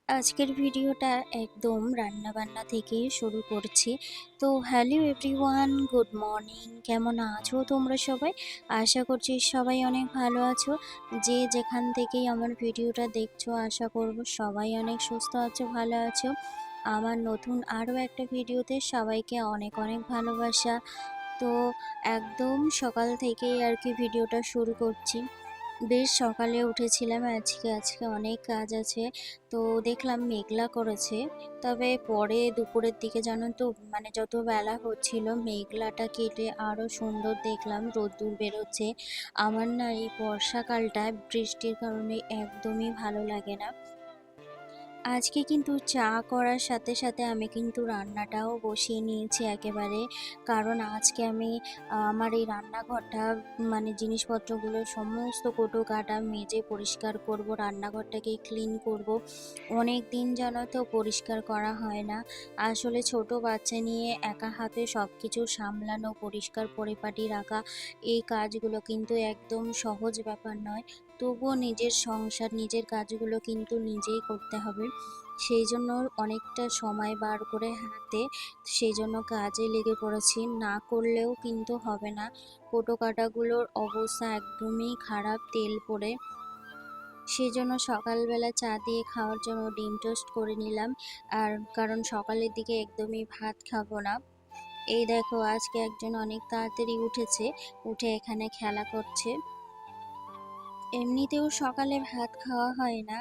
আজকের ভিডিওটা একদম রান্নাবান্না থেকে শুরু করছি। তো হ্যালো এভরিওয়ান, গুড মর্নিং। কেমন আছো তোমরা সবাই? আশা করছি সবাই অনেক ভালো আছো। যে যেখান থেকেই আমার ভিডিওটা দেখছো, আশা করব সবাই অনেক সুস্থ আছো, ভালো আছো। আমার নতুন আরও একটা ভিডিওতে সবাইকে অনেক অনেক ভালোবাসা। তো একদম সকাল থেকেই আর কি ভিডিওটা শুরু করছি। বেশ সকালে উঠেছিলাম আজকে অনেক কাজ আছে। তো দেখলাম মেঘলা করেছে। তবে পরে দুপুরের দিকে জানো তো, মানে যত বেলা হচ্ছিল মেঘলাটা কেটে আরো সুন্দর দেখলাম রোদ্দুর বেরোচ্ছে। আমার না এই বর্ষাকালটা বৃষ্টির কারণে একদমই ভালো লাগে না। আজকে কিন্তু চা করার সাথে সাথে আমি কিন্তু রান্নাটাও বসিয়ে নিয়েছি একেবারে। কারণ আজকে আমি আমার এই রান্নাঘরটা, মানে জিনিসপত্রগুলো সমস্ত কৌটো কাটা মেজে পরিষ্কার করব, রান্নাঘরটাকে ক্লিন করব। অনেক দিন জানো তো পরিষ্কার করা হয় না। আসলে ছোট বাচ্চা নিয়ে একা হাতে সব কিছু সামলানো, পরিষ্কার পরিপাটি রাখা, এই কাজগুলো কিন্তু একদম সহজ ব্যাপার নয়। তবুও নিজের সংসার, নিজের কাজগুলো কিন্তু নিজেই করতে হবে। সেই জন্য অনেকটা সময় বার করে হাতে সেই জন্য কাজে লেগে পড়েছি, না করলেও কিন্তু হবে না। কোটো কাটাগুলোর অবস্থা একদমই খারাপ, তেল পড়ে। সেই জন্য সকালবেলা চা দিয়ে খাওয়ার জন্য ডিম টোস্ট করে নিলাম। আর কারণ সকালের দিকে একদমই ভাত খাবো না। এই দেখো আজকে একজন অনেক তাড়াতাড়ি উঠেছে, উঠে এখানে খেলা করছে। এমনিতেও সকালে ভাত খাওয়া হয় না,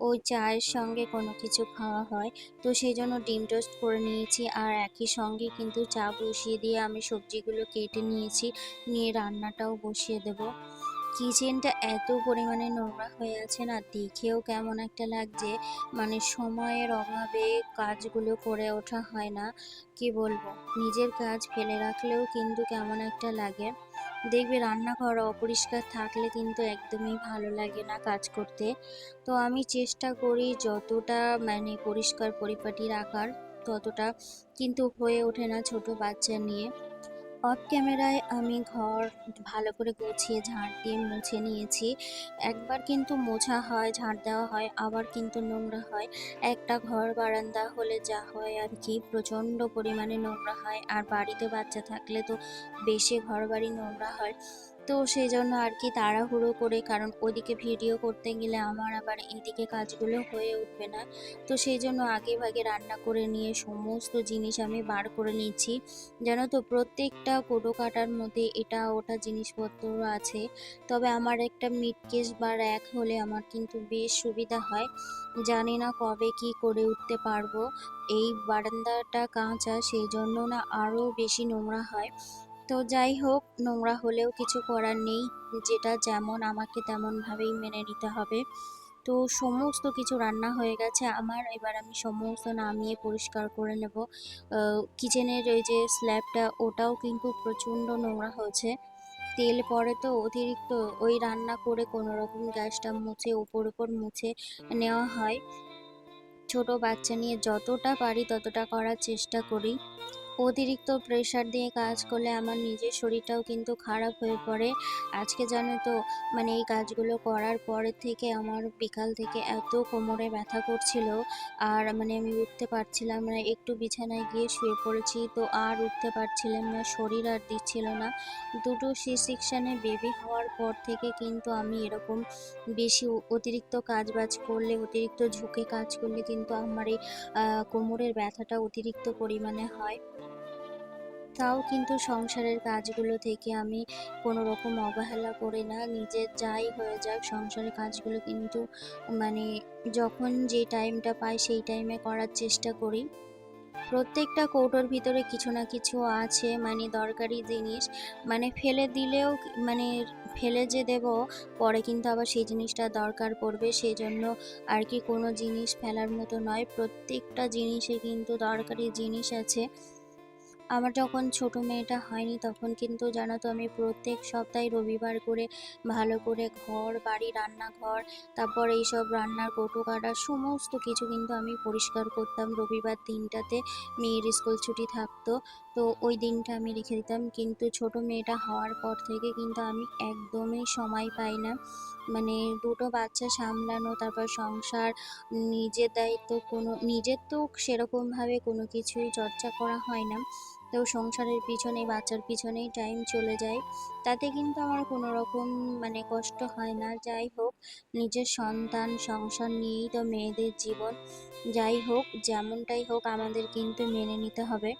ওই চায়ের সঙ্গে কোনো কিছু খাওয়া হয়। তো সেই জন্য ডিম টোস্ট করে নিয়েছি, আর একই সঙ্গে কিন্তু চা বসিয়ে দিয়ে আমি সবজিগুলো কেটে নিয়েছি, নিয়ে রান্নাটাও বসিয়ে দেব। কিচেনটা এত পরিমাণে নোংরা হয়ে আছে না, দেখেও কেমন একটা লাগছে। মানে সময়ের অভাবে কাজগুলো করে ওঠা হয় না। কি বলবো, নিজের কাজ ফেলে রাখলেও কিন্তু কেমন একটা লাগে। দেখবে রান্নাঘর অপরিষ্কার থাকলে কিন্তু একদমই ভালো লাগে না কাজ করতে। তো আমি চেষ্টা করি যতটা মানে পরিষ্কার পরিপাটি রাখার, ততটা কিন্তু হয়ে ওঠে না ছোট বাচ্চা নিয়ে। অফ ক্যামেরায় আমি ঘর ভালো করে গুছিয়ে ঝাড় দিয়ে মুছে নিয়েছি। একবার কিন্তু মোছা হয়, ঝাড় দেওয়া হয়, আবার কিন্তু নোংরা হয়। একটা ঘর বারান্দা হলে যা হয় আর কি, প্রচণ্ড পরিমাণে নোংরা হয়। আর বাড়িতে বাচ্চা থাকলে তো বেশি ঘর বাড়ি নোংরা হয়। তো সেই জন্য আর কি তাড়াহুড়ো করে, কারণ ওদিকে ভিডিও করতে গেলে আমার আবার এদিকে কাজগুলো হয়ে উঠবে না। তো সেই জন্য আগে ভাগে রান্না করে নিয়ে সমস্ত জিনিস আমি বার করে নিচ্ছি। জানো তো প্রত্যেকটা কোটো কাটার মধ্যে এটা ওটা জিনিসপত্র আছে। তবে আমার একটা মিট কেস বা র্যাক হলে আমার কিন্তু বেশ সুবিধা হয়। জানি না কবে কি করে উঠতে পারবো। এই বারান্দাটা কাঁচা, সেই জন্য না আরো বেশি নোংরা হয়। তো যাই হোক, নোংরা হলেও কিছু করার নেই। যেটা যেমন আমাকে তেমন ভাবেই মেনে নিতে হবে। তো সমস্ত কিছু রান্না হয়ে গেছে আমার, এবার আমি সমস্ত নামিয়ে পরিষ্কার করে নেব। কিচেনের ওই যে স্ল্যাবটা, ওটাও কিন্তু প্রচণ্ড নোংরা হয়েছে। তেল পড়ে তো অতিরিক্ত, ওই রান্না করে কোনো রকম গ্যাসটা মুছে ওপর ওপর মুছে নেওয়া হয়। ছোট বাচ্চা নিয়ে যতটা পারি ততটা করার চেষ্টা করি। অতিরিক্ত প্রেশার দিয়ে কাজ করলে আমার নিজের শরীরটাও কিন্তু খারাপ হয়ে পড়ে। আজকে জানো তো, মানে এই কাজগুলো করার পরের থেকে আমার বিকাল থেকে এত কোমরে ব্যথা করছিল, আর মানে আমি উঠতে পারছিলাম না। একটু বিছানায় গিয়ে শুয়ে পড়েছি তো আর উঠতে পারছিলাম না, শরীর আর দিচ্ছিল না। দুটো সি সেকশানে বেবি হওয়ার পর থেকে কিন্তু আমি এরকম বেশি অতিরিক্ত কাজ বাজ করলে, অতিরিক্ত ঝুঁকে কাজ করলে কিন্তু আমার এই কোমরের ব্যথাটা অতিরিক্ত পরিমাণে হয়। তাও কিন্তু সংসারের কাজগুলো থেকে আমি কোনো রকম অবহেলা করি না। নিজের যাই হয়ে যাক সংসারের কাজগুলো কিন্তু মানে যখন যে টাইমটা পাই সেই টাইমে করার চেষ্টা করি। প্রত্যেকটা কৌটোর ভিতরে কিছু না কিছু আছে, মানে দরকারি জিনিস। মানে ফেলে দিলেও মানে ফেলে যে দেবো, পরে কিন্তু আবার সেই জিনিসটা দরকার পড়বে। সেজন্য আর কি কোনো জিনিস ফেলার মতো নয়। প্রত্যেকটা জিনিসে কিন্তু দরকারি জিনিস আছে। আমার যখন ছোট মেয়েটা হয়নি তখন কিন্তু জানো তো আমি প্রত্যেক সপ্তাহে রবিবার করে ভালো করে ঘর বাড়ি রান্নাঘর, তারপর এইসব রান্নার কৌটো কাটা সমস্ত কিছু কিন্তু আমি পরিষ্কার করতাম রবিবার দিনটাতে। মেয়ের স্কুল ছুটি থাকতো, তো ওই দিনটা আমি রেখে দিতাম। কিন্তু ছোট মেয়েটা হওয়ার পর থেকে কিন্তু আমি একদমই সময় পাই না। মানে দুটো বাচ্চা সামলানো, তারপর সংসার, নিজের দায়িত্ব, নিজের তো সেরকমভাবে কোনো কিছুই চর্চা করা হয় না। তো সংসারের পিছনে বাচ্চার পিছনেই টাইম চলে যায়, তাতে কিন্তু আমার কোনো রকম মানে কষ্ট হয় না। যাই হোক, নিজের সন্তান সংসার নিয়েই তো মেয়েদের জীবন। যাই হোক, যেমনটাই হোক আমাদের কিন্তু মেনে নিতে হবে।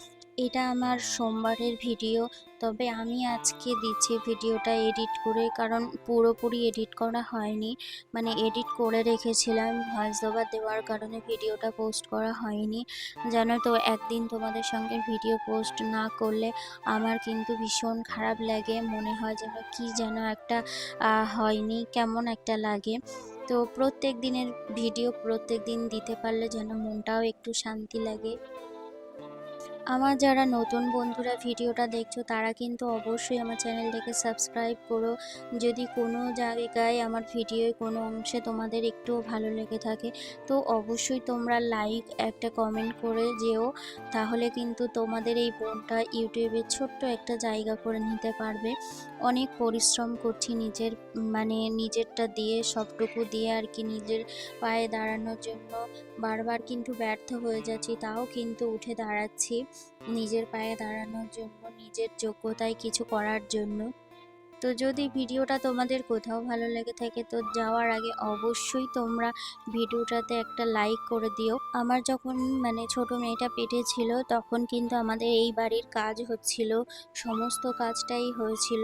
এটা আমার সোমবারের ভিডিও, তবে আমি আজকে দিচ্ছি ভিডিওটা এডিট করে, কারণ পুরোপুরি এডিট করা হয়নি। মানে এডিট করে রেখেছিলাম, ভয়েস ওভার দেওয়ার কারণে ভিডিওটা পোস্ট করা হয়নি। জানো তো, একদিন তোমাদের সঙ্গে ভিডিও পোস্ট না করলে আমার কিন্তু ভীষণ খারাপ লাগে, মনে হয় যেন কি যেন একটা হয়নি, কেমন একটা লাগে। তো প্রত্যেক দিনের ভিডিও প্রত্যেক দিন দিতে পারলে যেন মনটাও একটু শান্তি লাগে। আমার যারা নতুন বন্ধুরা ভিডিওটা দেখছো তারা কিন্তু অবশ্যই আমার চ্যানেলটাকে সাবস্ক্রাইব করো। যদি কোনো জায়গায় আমার ভিডিওর কোনো অংশে তোমাদের একটুও ভালো লেগে থাকে তো অবশ্যই তোমরা লাইক একটা কমেন্ট করে যেও, তাহলে কিন্তু তোমাদের এই বোনটা ইউটিউবে ছোট্ট একটা জায়গা করে নিতে পারবে। অনেক পরিশ্রম করছি নিজের মানে নিজেরটা দিয়ে, সবটুকু দিয়ে আর কি নিজের পায়ে দাঁড়ানোর জন্য। বারবার কিন্তু ব্যর্থ হয়ে যাচ্ছি, তাও কিন্তু উঠে দাঁড়াচ্ছি নিজের পায়ে দাঁড়ানোর জন্য, নিজের যোগ্যতায় কিছু করার জন্য। তো যদি ভিডিওটা তোমাদের কোথাও ভালো লেগে থাকে তো যাওয়ার আগে অবশ্যই তোমরা ভিডিওটাতে একটা লাইক করে দিও। আমার যখন মানে ছোট মেয়েটা পেটে ছিল তখন কিন্তু আমাদের এই বাড়ির কাজ হচ্ছিল, সমস্ত কাজটাই হয়েছিল।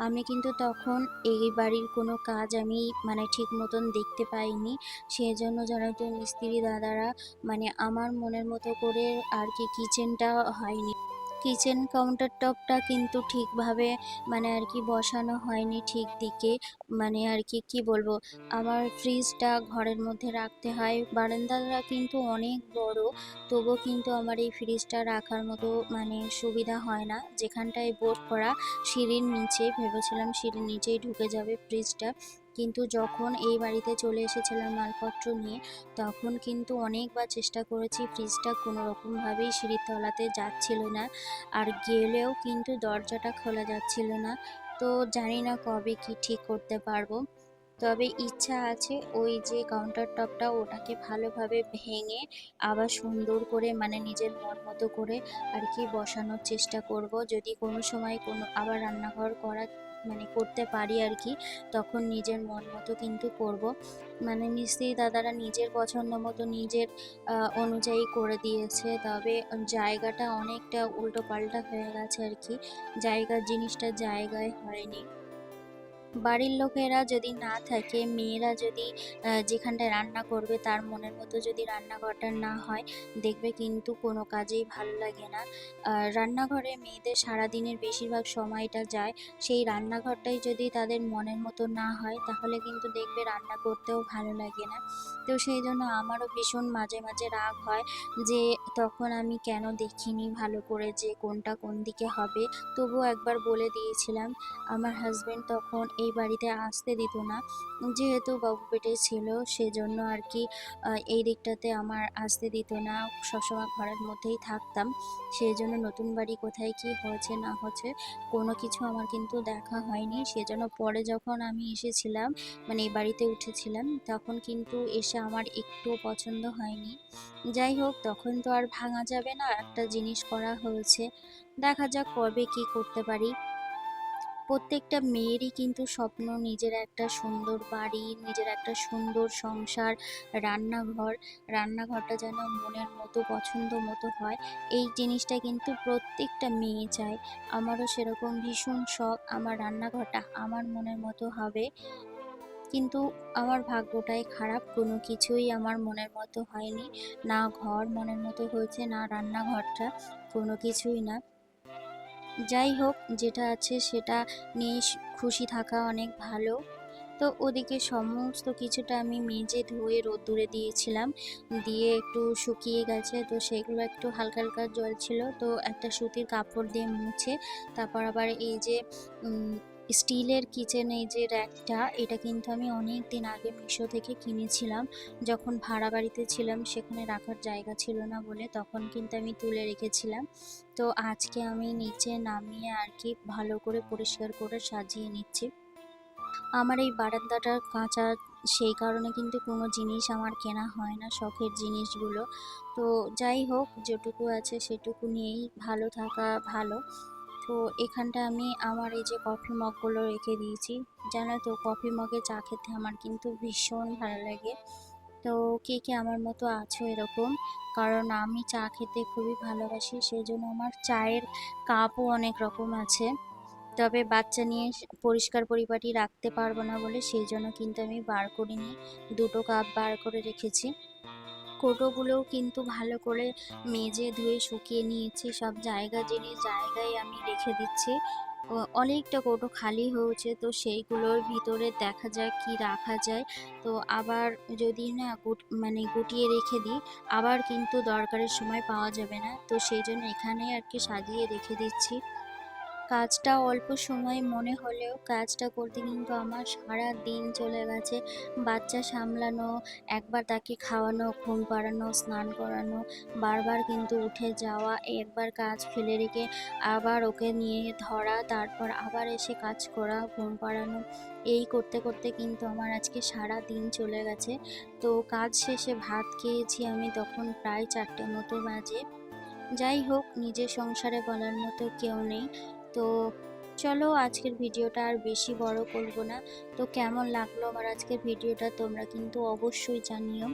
আমি কিন্তু তখন এই বাড়ির কোনো কাজ আমি মানে ঠিক মতন দেখতে পাইনি। সেই জন্য জানো তো মিস্ত্রি দাদারা মানে আমার মনের মতো করে আর কি কিচেনটা হয়নি, কিচেন কাউন্টার টপটা কিন্তু ঠিকভাবে মানে আর কি বসানো হয়নি ঠিক দিকে। মানে আর কি কি বলবো, আমার ফ্রিজটা ঘরের মধ্যে রাখতে হয়, বারান্দাটা কিন্তু অনেক বড়, তবুও কিন্তু আমার এই ফ্রিজটা রাখার মতো মানে সুবিধা হয় না। যেখানটায় বোর্ড করা সিঁড়ির নিচে, ভেবেছিলাম সিঁড়ির নিচেই ঢুকে যাবে ফ্রিজটা, কিন্তু যখন এই বাড়িতে চলে এসেছিলাম মালপত্র নিয়ে তখন কিন্তু অনেকবার চেষ্টা করেছি, ফ্রিজটা কোনো রকমভাবেই সিঁড়ির তলাতে যাচ্ছিল না, আর গেলেও কিন্তু দরজাটা খোলা যাচ্ছিল না। তো জানি না কবে কি ঠিক করতে পারবো, তবে ইচ্ছা আছে ওই যে কাউন্টার টপটা ওটাকে ভালোভাবে ভেঙে আবার সুন্দর করে মানে নিজের মন মতো করে আর কি বসানোর চেষ্টা করব। যদি কোনো সময় কোনো আবার রান্নাঘর করা মানে করতে পারি আর কি, তখন নিজের মন মতো কিন্তু করব। মানে মিস্ত্রি দাদারা নিজের পছন্দ মতো নিজের অনুযায়ী করে দিয়েছে, তবে জায়গাটা অনেকটা উল্টো পাল্টা হয়ে গেছে আর কি, জায়গার জিনিসটা জায়গায় হয়নি। বাড়ির লোকেরা যদি না থাকে, মেয়েরা যদি যেখানটায় রান্না করবে তার মনের মতো যদি রান্নাঘরটা না হয়, দেখবে কিন্তু কোনো কাজেই ভালো লাগে না। রান্নাঘরে মেয়েদের সারাদিনের বেশিরভাগ সময়টা যায়, সেই রান্নাঘরটাই যদি তাদের মনের মতো না হয় তাহলে কিন্তু দেখবে রান্না করতেও ভালো লাগে না। তো সেই জন্য আমারও ভীষণ মাঝে মাঝে রাগ হয় যে তখন আমি কেন দেখিনি ভালো করে যে কোনটা কোন দিকে হবে। তবুও একবার বলে দিয়েছিলাম, আমার হাজবেন্ড তখন এই বাড়িতে আসতে দিত না, যেহেতু বাবু পেটে ছিল সেজন্য আর কি এই দিকটাতে আমার আসতে দিত না, সবসময় ঘরের মধ্যেই থাকতাম। সেই জন্য নতুন বাড়ি কোথায় কি হয়েছে না হচ্ছে কোনো কিছু আমার কিন্তু দেখা হয়নি। সেজন্য পরে যখন আমি এসেছিলাম মানে এই বাড়িতে উঠেছিলাম তখন কিন্তু এসে আমার একটু পছন্দ হয়নি। যাই হোক, তখন তো আর ভাঙা যাবে না, একটা জিনিস করা হয়েছে, দেখা যাক কবে কি করতে পারি। প্রত্যেকটা মেয়েরই কিন্তু স্বপ্ন নিজের একটা সুন্দর বাড়ি, নিজের একটা সুন্দর সংসার, রান্নাঘর, রান্নাঘরটা যেন মনের মতো পছন্দ মতো হয়, এই জিনিসটা কিন্তু প্রত্যেকটা মেয়ে চায়। আমারও সেরকম ভীষণ শখ আমার রান্নাঘরটা আমার মনের মতো হবে, কিন্তু আমার ভাগ্যটাই খারাপ, কোনো কিছুই আমার মনের মতো হয়নি। না ঘর মনের মতো হয়েছে, না রান্নাঘরটা, কোনো কিছুই না। যাই হোক, যেটা আছে সেটা নিয়ে খুশি থাকা অনেক ভালো। তো ওদিকে সমস্ত কিছুটা আমি মেজে ধুয়ে রোদ্দুরে দিয়েছিলাম, দিয়ে একটু শুকিয়ে গেছে। তো সেগুলো একটু হালকা হালকা জল ছিল, তো একটা সুতির কাপড় দিয়ে মুছে তারপর আবার এই যে স্টিলের কিচেন এই যে র্যাকটা, এটা কিন্তু আমি অনেক দিন আগে মিশো থেকে কিনেছিলাম। যখন ভাড়া বাড়িতে ছিলাম সেখানে রাখার জায়গা ছিল না বলে তখন কিন্তু আমি তুলে রেখেছিলাম। তো আজকে আমি নিচে নামিয়ে আর কি ভালো করে পরিষ্কার করে সাজিয়ে নিচ্ছি। আমার এই বারান্দাটা কাঁচা, সেই কারণে কিন্তু কোনো জিনিস আমার কেনা হয় না, শখের জিনিসগুলো। তো যাই হোক, যেটুকু আছে সেটুকু নিয়েই ভালো থাকা ভালো। তো এখানটা আমি আমার এই যে কফি মগগুলো রেখে দিয়েছি। জানো তো, কফি মগে চা খেতে আমার কিন্তু ভীষণ ভালো লাগে। তো কে কে আমার মতো আছো এরকম? কারণ আমি চা খেতে খুবই ভালোবাসি, সেই জন্য আমার চায়ের কাপও অনেক রকম আছে। তবে বাচ্চা নিয়ে পরিষ্কার পরিপাটি রাখতে পারবো না বলে সেই জন্য কিন্তু আমি বার করিনি, দুটো কাপ বার করে রেখেছি। কৌটোগুলোও কিন্তু ভালো করে মেজে ধুয়ে শুকিয়ে নিয়েছি, সব জায়গা জিনিস জায়গায় আমি রেখে দিচ্ছি। অনেকটা কৌটো খালি হয়েছে, তো সেইগুলোর ভিতরে দেখা যায় কি রাখা যায়। তো আবার যদি না মানে গুটিয়ে রেখে দিই, আবার কিন্তু দরকারের সময় পাওয়া যাবে না, তো সেই জন্য এখানেই আর কি সাজিয়ে রেখে দিচ্ছি। কাজটা অল্প সময় মনে হলেও কাজটা করতে কিন্তু আমার সারা দিন চলে গেছে। বাচ্চা সামলানো, একবার তাকে খাওয়ানো, ঘুম পাড়ানো, স্নান করানো, বারবার কিন্তু উঠে যাওয়া, একবার কাজ ফেলে রেখে আবার ওকে নিয়ে ধরা, তারপর আবার এসে কাজ করা, ঘুম পাড়ানো, এই করতে করতে কিন্তু আমার আজকে সারা দিন চলে গেছে। তো কাজ শেষে ভাত খেয়েছি আমি তখন প্রায় 4টে মতো বাজে। যাই হোক, নিজের সংসারে বলার মতো কেউ নেই। তো চলো, আজকের ভিডিওটা আর বেশি বড় করব না। তো কেমন লাগলো আমার আজকের ভিডিওটা তোমরা কিন্তু অবশ্যই জানিও।